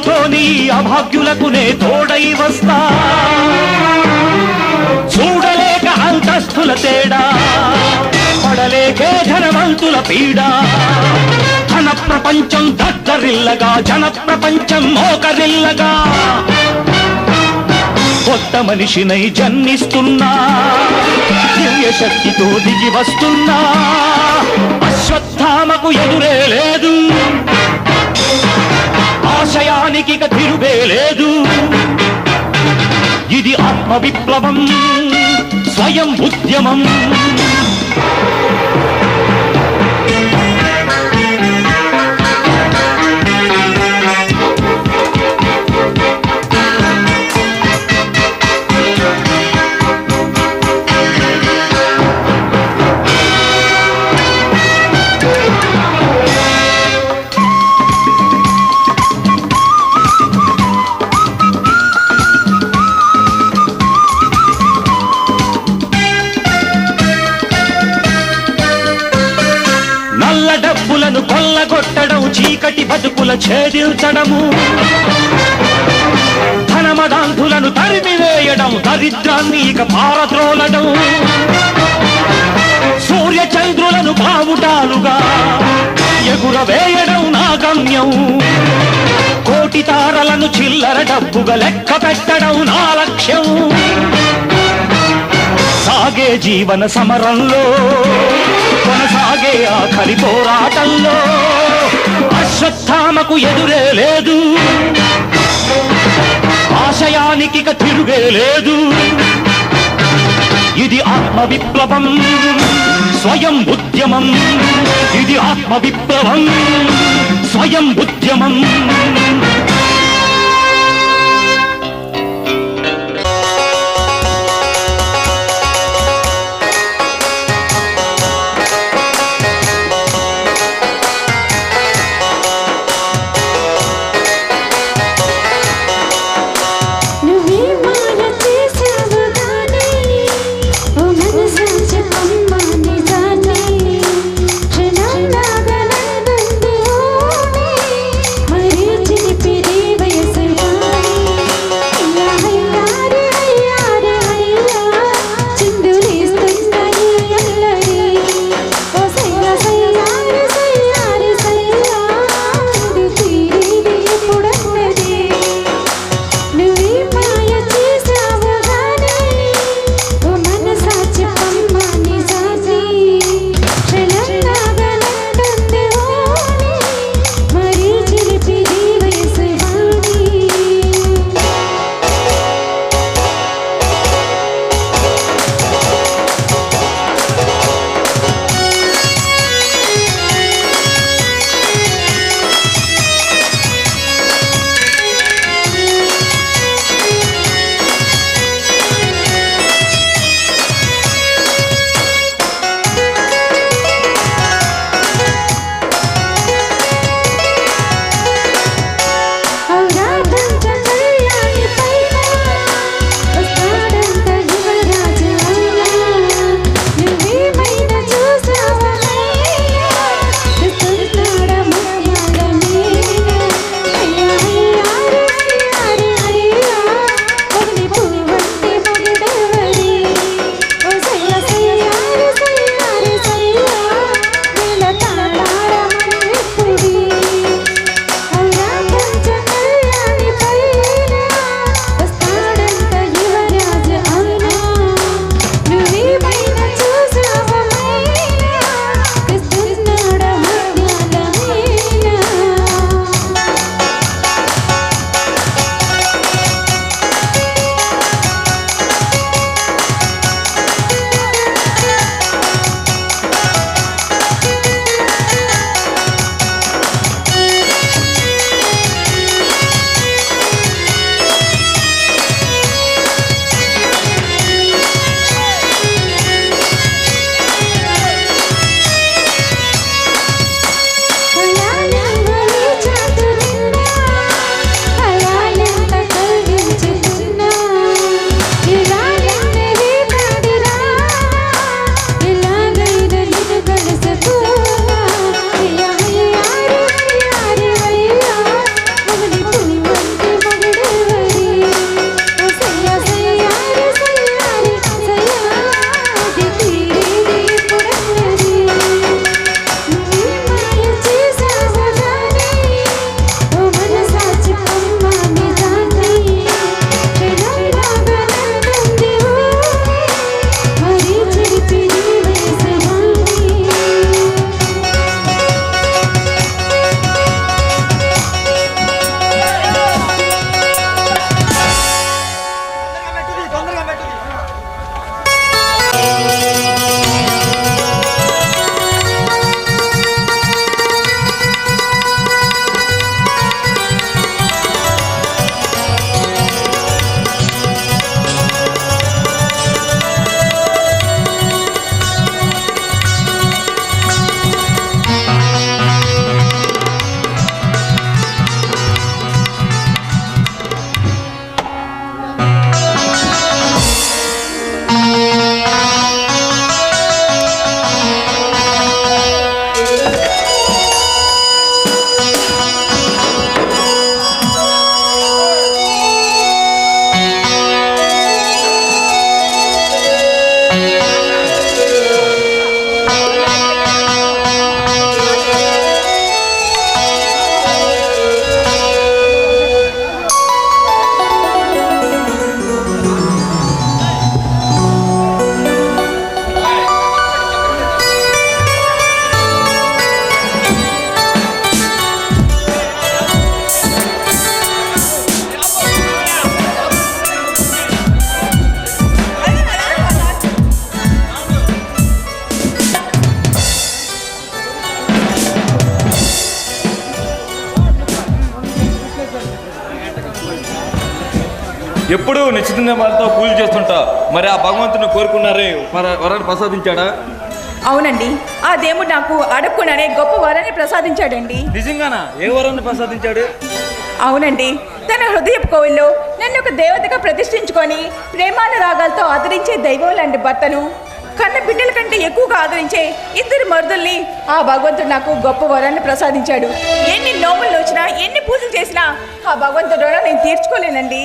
వదులుకోని అభాగ్యులకు నే తోడై వస్తా చూడలేక అంతస్తుల తేడా పడలేకే ధనవంతుల పీడ ధన ప్రపంచం దద్దరిల్లగా జన ప్రపంచం మోకరిల్లగా కొత్త మనిషినై జన్మిస్తున్నా దివ్య శక్తితో దిగి వస్తున్నా అశ్వత్థామకు ఎదురే లేదు ఆశయానికి తిరుగే లేదు ఇది ఆత్మ విప్లవం స్వయం ఉద్యమం డబ్బులను కొల్లగొట్టడం చీకటి బతుకుల ఛేదించడము ధనమదాంధులను తరిమివేయడం దరిద్రాన్ని ఇక పారద్రోలడం సూర్య చంద్రులను బావుటాలుగా ఎగురవేయడం నా గమ్యం కోటి తారలను చిల్లర డబ్బుగా లెక్క పెట్టడం నా లక్ష్యం సాగే జీవన సమరంలో కొనసాగే ఆఖరి పోరాటంలో అశ్వత్థామకు ఎదురే లేదు ఆశయానికి తిరుగే లేదు ఇది ఆత్మ విప్లవం స్వయం ఉద్యమం ఇది ఆత్మ విప్లవం స్వయం ఉద్యమం మరిచి ఎప్పుడు నిశ్చితంతో పూజ చేస్తుంటా. మరి ఆ భగవంతుని కోరుకున్నారే వరాన్ని ప్రసాదించాడా? అవునండి, ఆ దేవుడు నాకు అడగకుండానే గొప్ప వరాన్ని ప్రసాదించాడండి. నిజంగానా? ఏ వరాన్ని ప్రసాదించాడు? అవునండి, తన హృదయపు కోవిల్లో నన్ను ఒక దేవతగా ప్రతిష్ఠించుకొని ప్రేమానురాగాలతో ఆదరించే దైవం లాంటి భర్తను, కన్న బిడ్డల కంటే ఎక్కువగా ఆదరించే ఇద్దరు మరుదుల్ని ఆ భగవంతుడు నాకు గొప్ప వరాన్ని ప్రసాదించాడు. ఎన్ని నోములు వచ్చినా, ఎన్ని పూజలు చేసినా ఆ భగవంతుడు నేను తీర్చుకోలేనండి.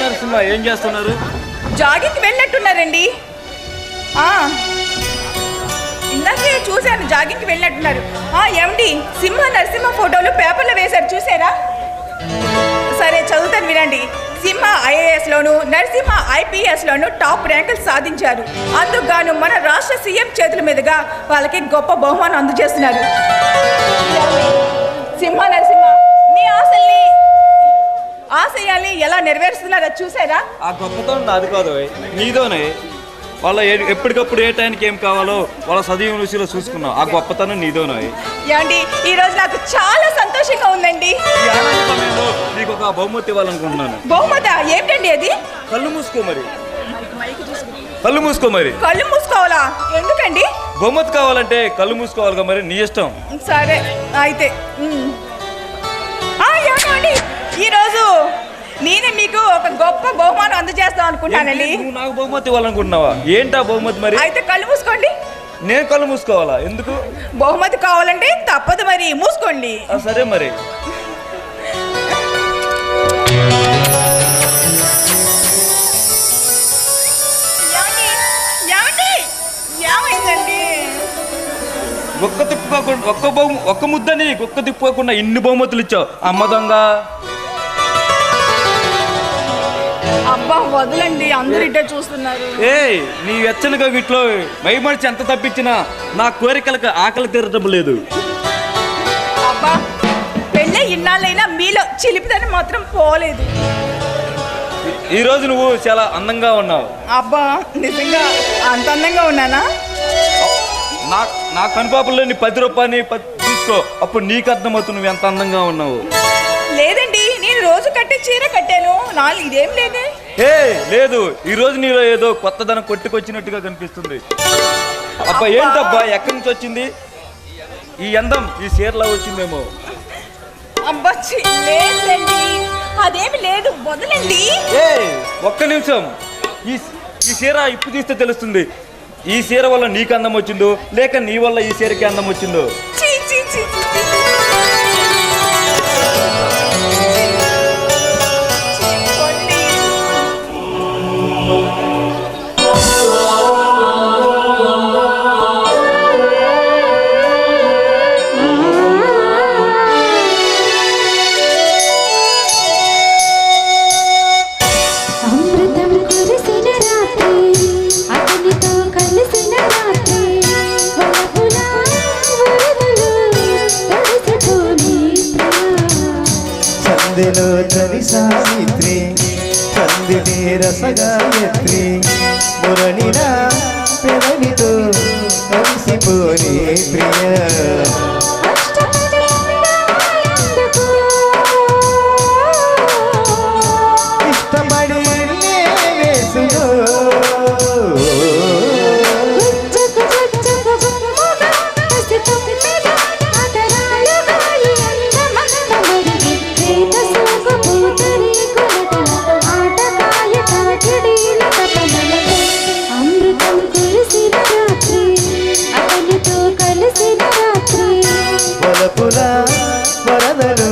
నరసింహ ఏం చేస్తున్నారు? జాగింగ్కి వెళ్ళినట్టున్నారండి. ఇందాకే చూశాను, జాగింగ్కి వెళ్ళినట్టున్నారు. ఏమండి, సింహ నరసింహ ఫోటోలు పేపర్లో వేశారు, చూసారా? సరే చదువుతాను వినండి. సింహ IAS లోను, నరసింహ IPS లోను టాప్ ర్యాంకులు సాధించారు. అందుకు మన రాష్ట్ర సీఎం చేతుల మీదుగా వాళ్ళకి గొప్ప బహుమానం అందజేస్తున్నారు. సింహ నరసింహ మీ ఆశయాల్ని ఎలా నెరవేరుస్తున్నారో చూసారా? ఆ గొప్పతనం నాది కాదు, నీదోనే. వాళ్ళ ఎప్పటికప్పుడు ఏ టైంకి ఏం కావాలో వాళ్ళ సజీవ రుచిలో చూసుకున్నావు. ఆ గొప్పతనం నీదోనే. ఏమండి, ఈ రోజు నాకు చాలా సంతోషంగా ఉందండి. నీకు ఒక బహుమతి ఇవ్వాలనుకుంటున్నాను. బహుమతి ఏమిటండి అది? కళ్ళు మూసుకో మరి. కళ్ళు మూసుకో మరి. కళ్ళు మూసుకోవాలా? ఎందుకండి? బహుమతి కావాలంటే కళ్ళు మూసుకోవాలి మరి, నీ ఇష్టం. సరే అయితే. ఏమండి, ఈరోజు నేనే మీకు ఒక గొప్ప బహుమానం అందజేస్తాం అనుకుంటానండి. నువ్వు నాకు బహుమతి ఇవ్వాలనుకుంటున్నావా? ఏంటా బహుమతి మరి? అయితే కళ్ళు మూసుకోండి. నేను కళ్ళు మూసుకోవాలా? ఎందుకు? బహుమతి కావాలంటే తప్పదు మరి, మూసుకోండి. సరే మరి. ఏమైందండి? ఒక్క ముద్దని ఒక్క తిప్పుకోకుండా ఇన్ని బహుమతులు ఇచ్చావు. అమ్మ దొంగ. అబ్బా వదలండి, అందరూ ఇట్టే చూస్తున్నారు. నీ వెచ్చనిగా వీటిలో మైమడిచి ఎంత తప్పించినా నా కోరికలకు ఆకలి తీరటం లేదు. అబ్బా, పెళ్ళే ఇన్నాళ్ళైనా మీలో చిలిపిదని మాత్రం పోలేదు. ఈ రోజు నువ్వు చాలా అందంగా ఉన్నావు. అబ్బా, నిజంగా అంత అందంగా ఉన్నానా? నా కనుపాపల్లో నీ 10 రూపాయలు తీసుకో, అప్పుడు నీకు అర్థమవుతుంది నువ్వు ఎంత అందంగా ఉన్నావు. లేదండి, నేను రోజు కట్టే చీర కట్టాను, నాలుగు ఇదేం లేదే. లేదు, ఈ రోజు నీలో ఏదో కొత్తదనం కొట్టుకొచ్చినట్టుగా కనిపిస్తుంది. అబ్బా ఏంటబ్బా, ఎక్కడి నుంచి వచ్చింది ఈ అందం? ఈ చీరలా వచ్చిందేమో. అబ్బా లేదండి, అదేమి లేదు, వదలండి. ఒక్క నిమిషం, ఈ చీర ఇప్పు తీస్తే తెలుస్తుంది ఈ చీర వల్ల నీకు అందం వచ్చిందో లేక నీ వల్ల ఈ చీరకి అందం వచ్చిందో. చందిలోచని సావిత్రి చందిని రసగాయత్రి మురళినా పెదవితో కలిసిపోని ప్రియ. ఇష్టపడి వేసులో వలపులా వరదలు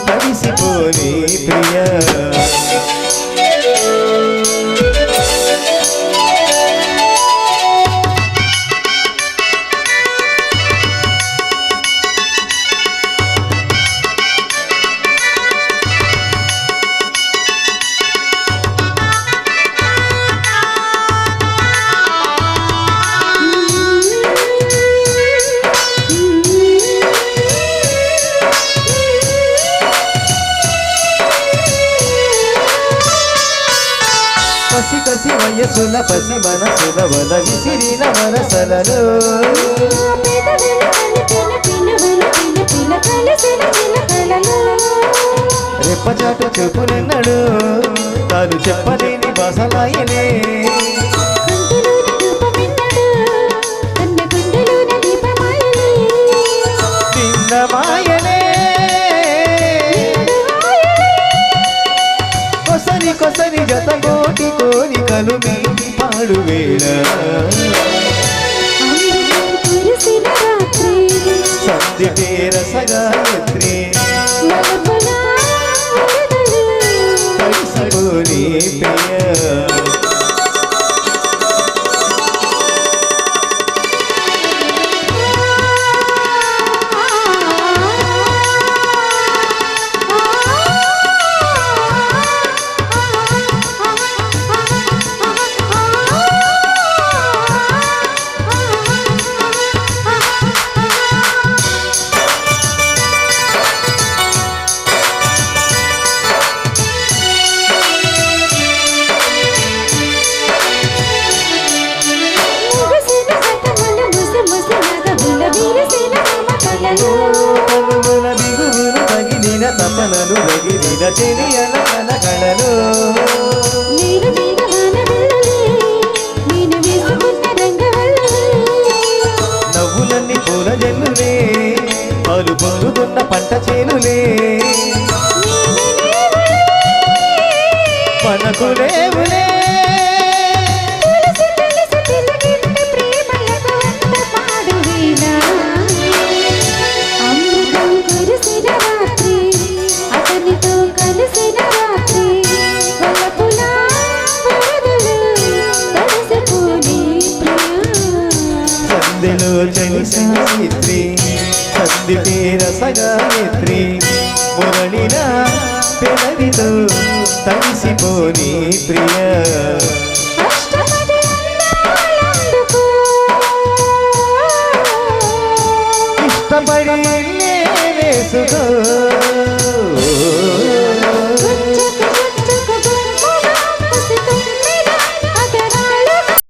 తడిసిపోని ప్రియ. కసి కసి వయసుల పసి మనసుల వల విసిరిన మనసలలో రెప్పచాటు చూపునెన్నడు తాను చెప్పలేని బసలాయనే నిన్నమాయనే కొసరి కొసరి జత కోటి కోరికలు మీటి పాడు వేళ సంధి పేర సగాయత్రి కలిసిపోని ప్రియ తనువుల బిగువులు తగిలిన తపనలు రగిలిన చెరియల కలకళలు నవ్వులన్నీ పూల జల్లులే పాలు పొందుతున్న పంట చేనులే మనకులేవులే సందెలో చలి సావిత్రి సంధి పేర సగాయత్రి మురళిన పెదవితో తడిసిపోని ప్రియ ఇష్టపడి వేసుకో